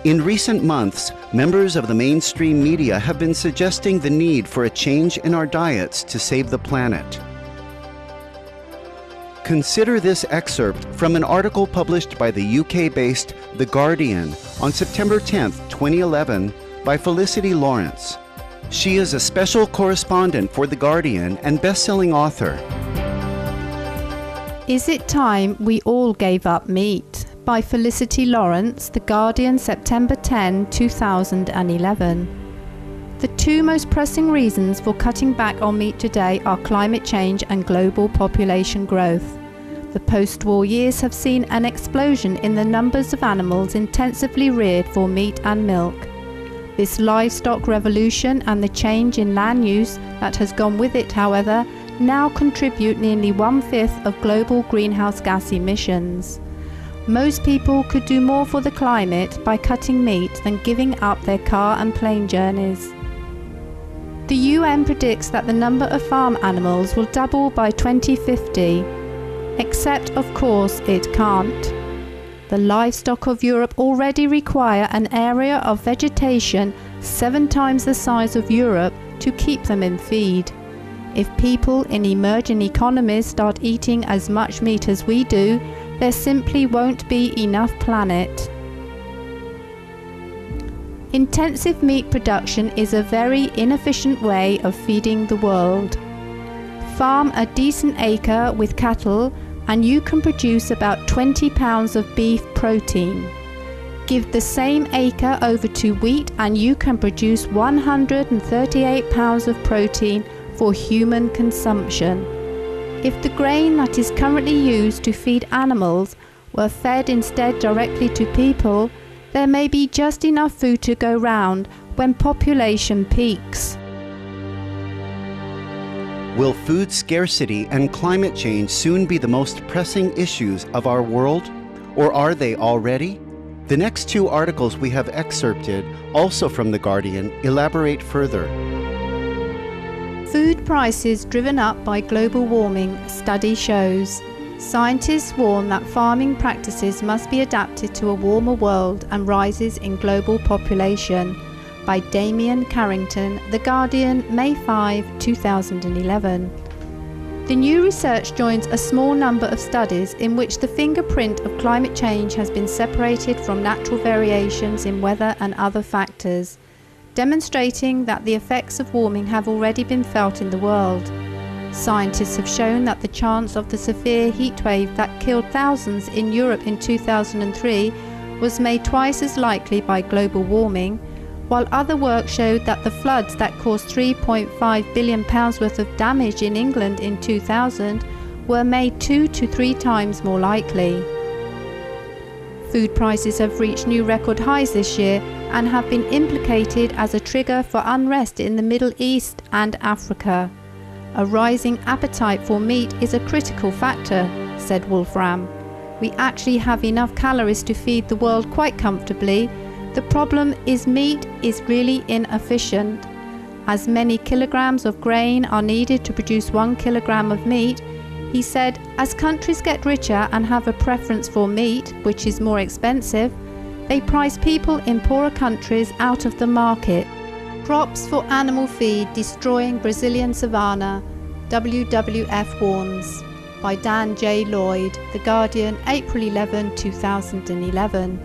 In recent months, members of the mainstream media have been suggesting the need for a change in our diets to save the planet. Consider this excerpt from an article published by the UK-based The Guardian on September 10, 2011, by Felicity Lawrence. She is a special correspondent for The Guardian and best-selling author. Is it time we all gave up meat? By Felicity Lawrence, The Guardian, September 10, 2011. The two most pressing reasons for cutting back on meat today are climate change and global population growth. The post-war years have seen an explosion in the numbers of animals intensively reared for meat and milk. This livestock revolution and the change in land use that has gone with it, however, now contribute nearly 1/5 of global greenhouse gas emissions. Most people could do more for the climate by cutting meat than giving up their car and plane journeys. The UN predicts that the number of farm animals will double by 2050, except of course it can't. The livestock of Europe already require an area of vegetation 7 times the size of Europe to keep them in feed. If people in emerging economies start eating as much meat as we do, there simply won't be enough planet. Intensive meat production is a very inefficient way of feeding the world. Farm a decent acre with cattle and you can produce about 20 pounds of beef protein. Give the same acre over to wheat and you can produce 138 pounds of protein for human consumption. If the grain that is currently used to feed animals were fed instead directly to people, there may be just enough food to go round when population peaks. Will food scarcity and climate change soon be the most pressing issues of our world? Or are they already? The next 2 articles we have excerpted, also from The Guardian, elaborate further. Food prices driven up by global warming, study shows. Scientists warn that farming practices must be adapted to a warmer world and rises in global population. By Damien Carrington, The Guardian, May 5, 2011. The new research joins a small number of studies in which the fingerprint of climate change has been separated from natural variations in weather and other factors, demonstrating that the effects of warming have already been felt in the world. Scientists have shown that the chance of the severe heatwave that killed thousands in Europe in 2003 was made twice as likely by global warming, while other work showed that the floods that caused £3.5 billion worth of damage in England in 2000 were made 2 to 3 times more likely. Food prices have reached new record highs this year and have been implicated as a trigger for unrest in the Middle East and Africa. A rising appetite for meat is a critical factor, said Wolfram. We actually have enough calories to feed the world quite comfortably. The problem is meat is really inefficient. As many kilograms of grain are needed to produce 1 kilogram of meat, he said, as countries get richer and have a preference for meat, which is more expensive, they price people in poorer countries out of the market. Crops for animal feed destroying Brazilian savanna, WWF warns. By Dan J. Lloyd, The Guardian, April 11, 2011.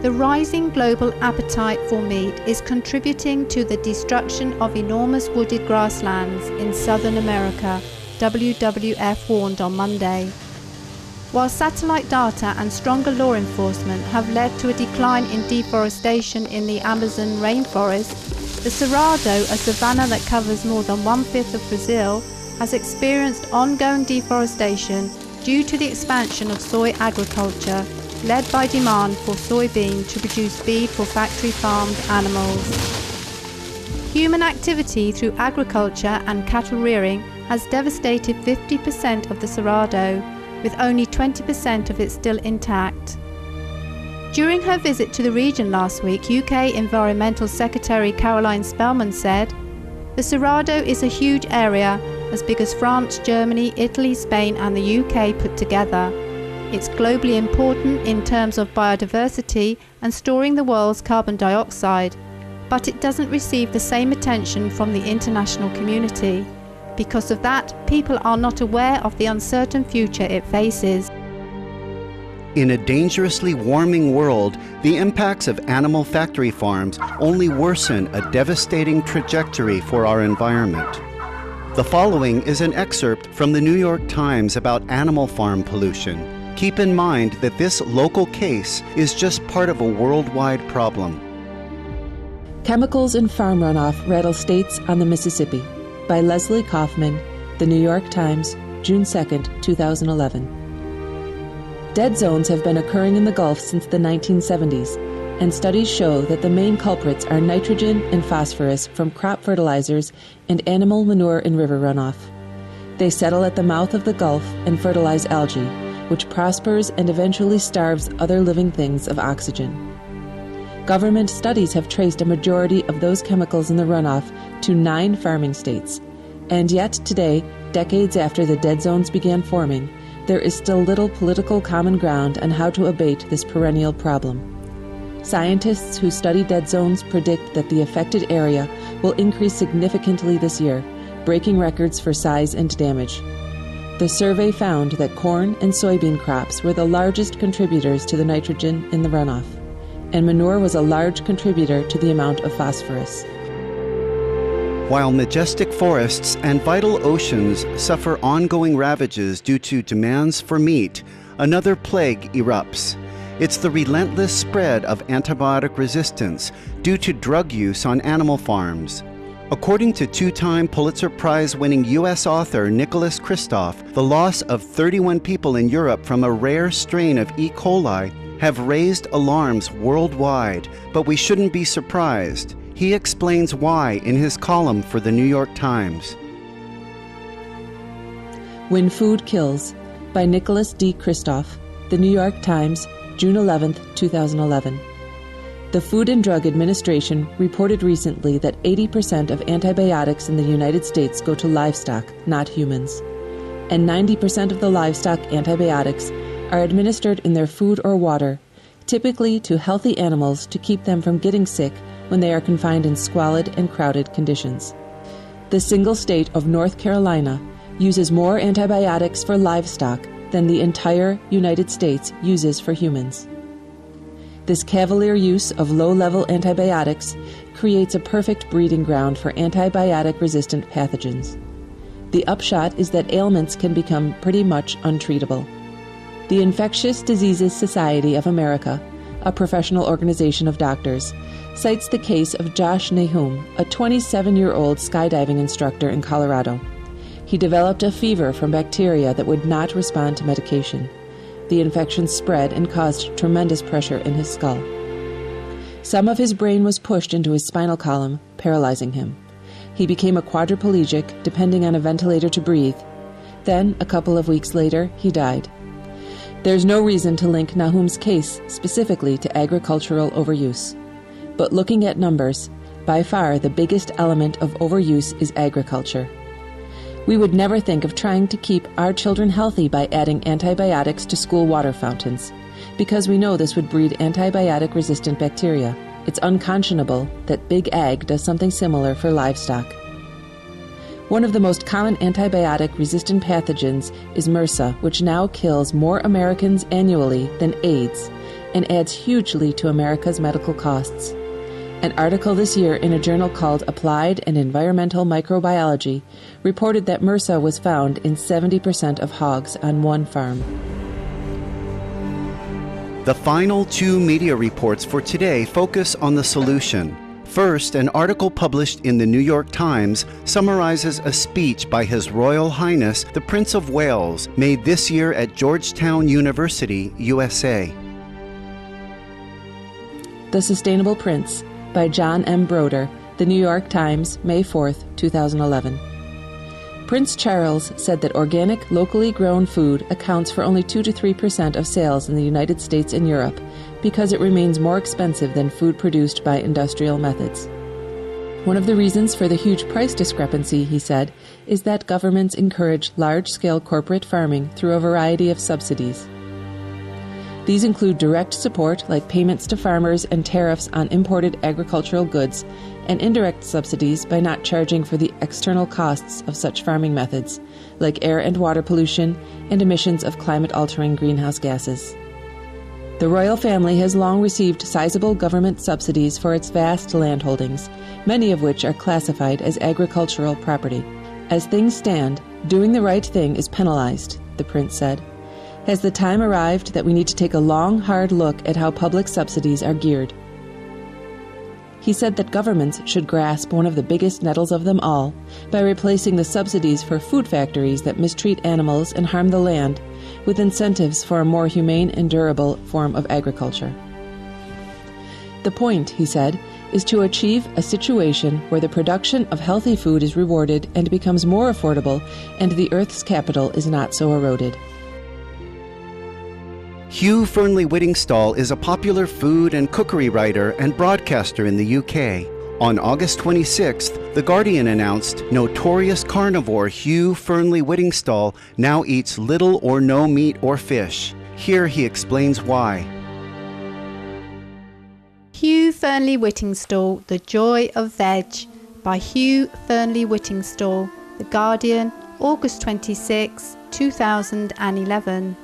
The rising global appetite for meat is contributing to the destruction of enormous wooded grasslands in southern America, WWF warned on Monday. While satellite data and stronger law enforcement have led to a decline in deforestation in the Amazon rainforest, the Cerrado, a savanna that covers more than 1/5 of Brazil, has experienced ongoing deforestation due to the expansion of soy agriculture, led by demand for soybean to produce feed for factory-farmed animals. Human activity through agriculture and cattle rearing has devastated 50% of the Cerrado, with only 20% of it still intact. During her visit to the region last week, UK Environmental Secretary Caroline Spellman said, "The Cerrado is a huge area, as big as France, Germany, Italy, Spain and the UK put together. It's globally important in terms of biodiversity and storing the world's carbon dioxide, but it doesn't receive the same attention from the international community. Because of that, people are not aware of the uncertain future it faces. In a dangerously warming world, the impacts of animal factory farms only worsen a devastating trajectory for our environment. The following is an excerpt from the New York Times about animal farm pollution. Keep in mind that this local case is just part of a worldwide problem. Chemicals in Farm Runoff Rattle States on the Mississippi by Leslie Kaufman, The New York Times, June 2, 2011. Dead zones have been occurring in the Gulf since the 1970s, and studies show that the main culprits are nitrogen and phosphorus from crop fertilizers and animal manure in river runoff. They settle at the mouth of the Gulf and fertilize algae, which prospers and eventually starves other living things of oxygen. Government studies have traced a majority of those chemicals in the runoff to 9 farming states, and yet today, decades after the dead zones began forming, there is still little political common ground on how to abate this perennial problem. Scientists who study dead zones predict that the affected area will increase significantly this year, breaking records for size and damage. The survey found that corn and soybean crops were the largest contributors to the nitrogen in the runoff, and manure was a large contributor to the amount of phosphorus. While majestic forests and vital oceans suffer ongoing ravages due to demands for meat, another plague erupts. It's the relentless spread of antibiotic resistance due to drug use on animal farms. According to 2-time Pulitzer Prize-winning U.S. author Nicholas Kristof, the loss of 31 people in Europe from a rare strain of E. coli have raised alarms worldwide, but we shouldn't be surprised. He explains why in his column for the New York Times. When Food Kills by Nicholas D. Kristof, The New York Times, June 11, 2011. The Food and Drug Administration reported recently that 80% of antibiotics in the United States go to livestock, not humans. And 90% of the livestock antibiotics are administered in their food or water, typically to healthy animals to keep them from getting sick when they are confined in squalid and crowded conditions. The single state of North Carolina uses more antibiotics for livestock than the entire United States uses for humans. This cavalier use of low-level antibiotics creates a perfect breeding ground for antibiotic-resistant pathogens. The upshot is that ailments can become pretty much untreatable. The Infectious Diseases Society of America, a professional organization of doctors, cites the case of Josh Nahum, a 27-year-old skydiving instructor in Colorado. He developed a fever from bacteria that would not respond to medication. The infection spread and caused tremendous pressure in his skull. Some of his brain was pushed into his spinal column, paralyzing him. He became a quadriplegic, depending on a ventilator to breathe. Then, a couple of weeks later, he died. There's no reason to link Nahum's case specifically to agricultural overuse. But looking at numbers, by far the biggest element of overuse is agriculture. We would never think of trying to keep our children healthy by adding antibiotics to school water fountains, because we know this would breed antibiotic-resistant bacteria. It's unconscionable that Big Ag does something similar for livestock. One of the most common antibiotic-resistant pathogens is MRSA, which now kills more Americans annually than AIDS and adds hugely to America's medical costs. An article this year in a journal called Applied and Environmental Microbiology reported that MRSA was found in 70% of hogs on one farm. The final 2 media reports for today focus on the solution. First, an article published in the New York Times summarizes a speech by His Royal Highness the Prince of Wales made this year at Georgetown University, USA. The Sustainable Prince by John M. Broder, The New York Times, May 4, 2011. Prince Charles said that organic, locally grown food accounts for only 2 to 3% of sales in the United States and Europe because it remains more expensive than food produced by industrial methods. One of the reasons for the huge price discrepancy, he said, is that governments encourage large-scale corporate farming through a variety of subsidies. These include direct support like payments to farmers and tariffs on imported agricultural goods, and indirect subsidies by not charging for the external costs of such farming methods, like air and water pollution and emissions of climate-altering greenhouse gases. The royal family has long received sizable government subsidies for its vast land holdings, many of which are classified as agricultural property. As things stand, doing the right thing is penalized, the prince said. Has the time arrived that we need to take a long, hard look at how public subsidies are geared? He said that governments should grasp one of the biggest nettles of them all by replacing the subsidies for food factories that mistreat animals and harm the land with incentives for a more humane and durable form of agriculture. The point, he said, is to achieve a situation where the production of healthy food is rewarded and becomes more affordable, and the Earth's capital is not so eroded. Hugh Fearnley-Whittingstall is a popular food and cookery writer and broadcaster in the UK. On August 26th, The Guardian announced notorious carnivore Hugh Fearnley-Whittingstall now eats little or no meat or fish. Here he explains why. Hugh Fearnley-Whittingstall, The Joy of Veg, by Hugh Fearnley-Whittingstall, The Guardian, August 26, 2011.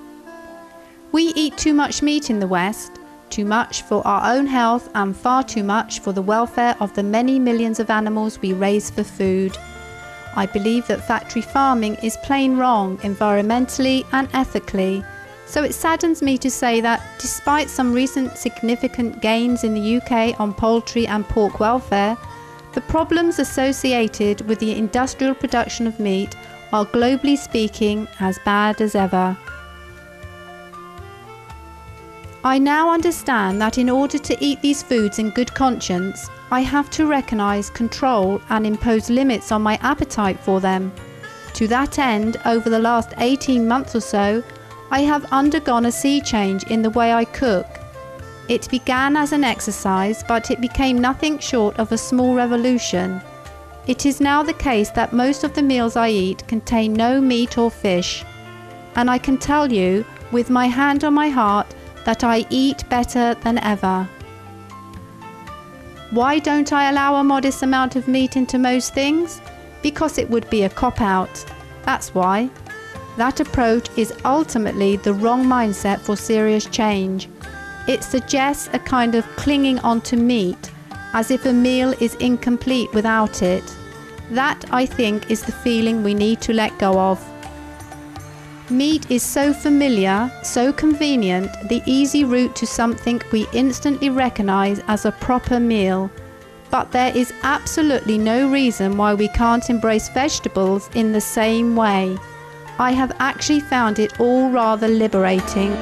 We eat too much meat in the West, too much for our own health and far too much for the welfare of the many millions of animals we raise for food. I believe that factory farming is plain wrong environmentally and ethically, so it saddens me to say that despite some recent significant gains in the UK on poultry and pork welfare, the problems associated with the industrial production of meat are globally speaking as bad as ever. I now understand that in order to eat these foods in good conscience, I have to recognise, control and impose limits on my appetite for them. To that end, over the last 18 months or so, I have undergone a sea change in the way I cook. It began as an exercise, but it became nothing short of a small revolution. It is now the case that most of the meals I eat contain no meat or fish, and I can tell you, with my hand on my heart, that I eat better than ever. Why don't I allow a modest amount of meat into most things? Because it would be a cop-out. That's why. That approach is ultimately the wrong mindset for serious change. It suggests a kind of clinging onto meat, as if a meal is incomplete without it. That, I think, is the feeling we need to let go of. Meat is so familiar, so convenient, the easy route to something we instantly recognise as a proper meal. But there is absolutely no reason why we can't embrace vegetables in the same way. I have actually found it all rather liberating.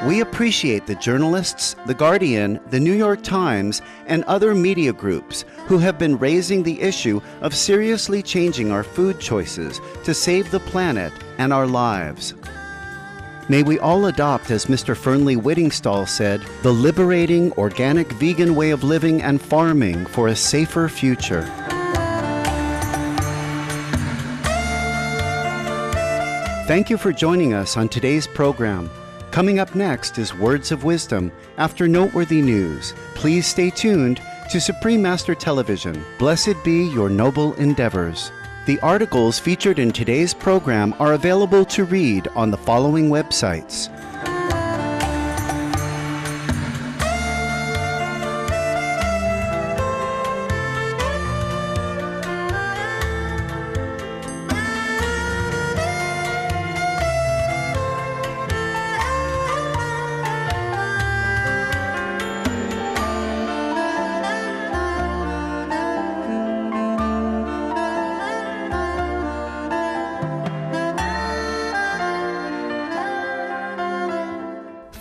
We appreciate the journalists, The Guardian, The New York Times, and other media groups who have been raising the issue of seriously changing our food choices to save the planet and our lives. May we all adopt, as Mr. Fearnley-Whittingstall said, the liberating, organic, vegan way of living and farming for a safer future. Thank you for joining us on today's program. Coming up next is Words of Wisdom after noteworthy news. Please stay tuned to Supreme Master Television. Blessed be your noble endeavors. The articles featured in today's program are available to read on the following websites.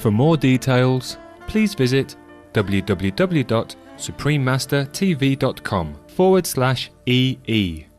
For more details, please visit www.suprememastertv.com/EE.